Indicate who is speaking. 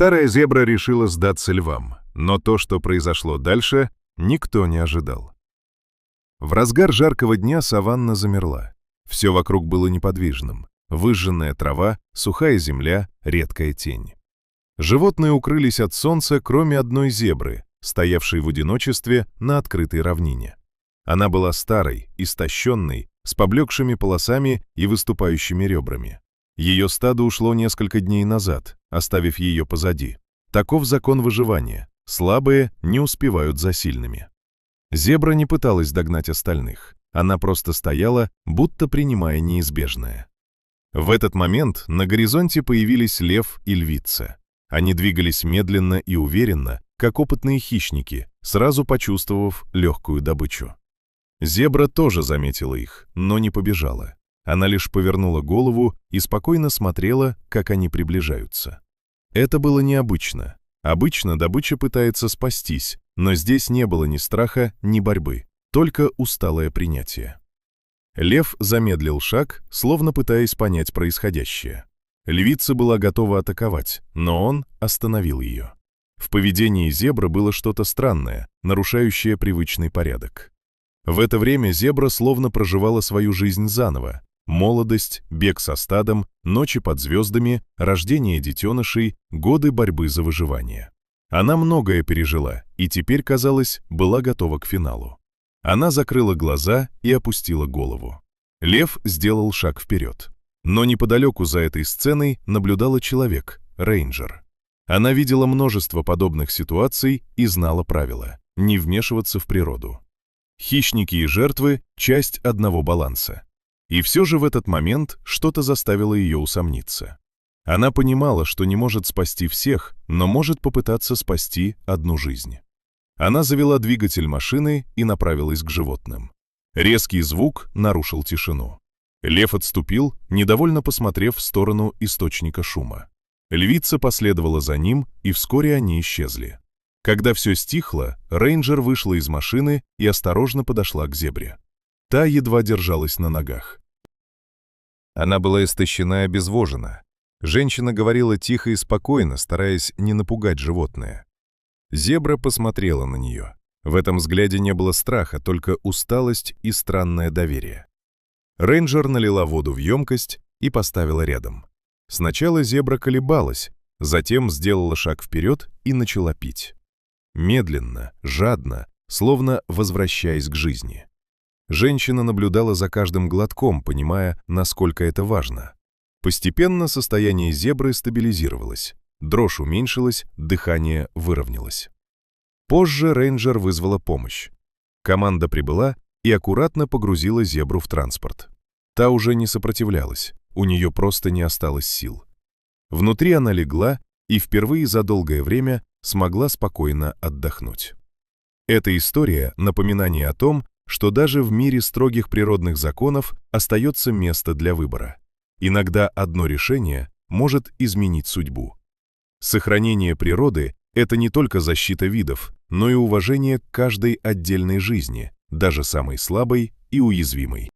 Speaker 1: Старая зебра решила сдаться львам, но то, что произошло дальше, никто не ожидал. В разгар жаркого дня саванна замерла. Все вокруг было неподвижным. Выжженная трава, сухая земля, редкая тень. Животные укрылись от солнца, кроме одной зебры, стоявшей в одиночестве на открытой равнине. Она была старой, истощенной, с поблекшими полосами и выступающими ребрами. Ее стадо ушло несколько дней назад, оставив ее позади. Таков закон выживания. Слабые не успевают за сильными. Зебра не пыталась догнать остальных. Она просто стояла, будто принимая неизбежное. В этот момент на горизонте появились лев и львица. Они двигались медленно и уверенно, как опытные хищники, сразу почувствовав легкую добычу. Зебра тоже заметила их, но не побежала. Она лишь повернула голову и спокойно смотрела, как они приближаются. Это было необычно. Обычно добыча пытается спастись, но здесь не было ни страха, ни борьбы, только усталое принятие. Лев замедлил шаг, словно пытаясь понять происходящее. Львица была готова атаковать, но он остановил ее. В поведении зебры было что-то странное, нарушающее привычный порядок. В это время зебра словно проживала свою жизнь заново. Молодость, бег со стадом, ночи под звездами, рождение детенышей, годы борьбы за выживание. Она многое пережила и теперь, казалось, была готова к финалу. Она закрыла глаза и опустила голову. Лев сделал шаг вперед. Но неподалеку за этой сценой наблюдала человек, рейнджер. Она видела множество подобных ситуаций и знала правила – не вмешиваться в природу. Хищники и жертвы – часть одного баланса. И все же в этот момент что-то заставило ее усомниться. Она понимала, что не может спасти всех, но может попытаться спасти одну жизнь. Она завела двигатель машины и направилась к животным. Резкий звук нарушил тишину. Лев отступил, недовольно посмотрев в сторону источника шума. Львица последовала за ним, и вскоре они исчезли. Когда все стихло, рейнджер вышла из машины и осторожно подошла к зебре. Та едва держалась на ногах. Она была истощена и обезвожена. Женщина говорила тихо и спокойно, стараясь не напугать животное. Зебра посмотрела на нее. В этом взгляде не было страха, только усталость и странное доверие. Рейнджер налила воду в емкость и поставила рядом. Сначала зебра колебалась, затем сделала шаг вперед и начала пить. Медленно, жадно, словно возвращаясь к жизни. Женщина наблюдала за каждым глотком, понимая, насколько это важно. Постепенно состояние зебры стабилизировалось. Дрожь уменьшилась, дыхание выровнялось. Позже рейнджер вызвала помощь. Команда прибыла и аккуратно погрузила зебру в транспорт. Та уже не сопротивлялась, у нее просто не осталось сил. Внутри она легла и впервые за долгое время смогла спокойно отдохнуть. Эта история — напоминание о том, что даже в мире строгих природных законов остается место для выбора. Иногда одно решение может изменить судьбу. Сохранение природы — это не только защита видов, но и уважение к каждой отдельной жизни, даже самой слабой и уязвимой.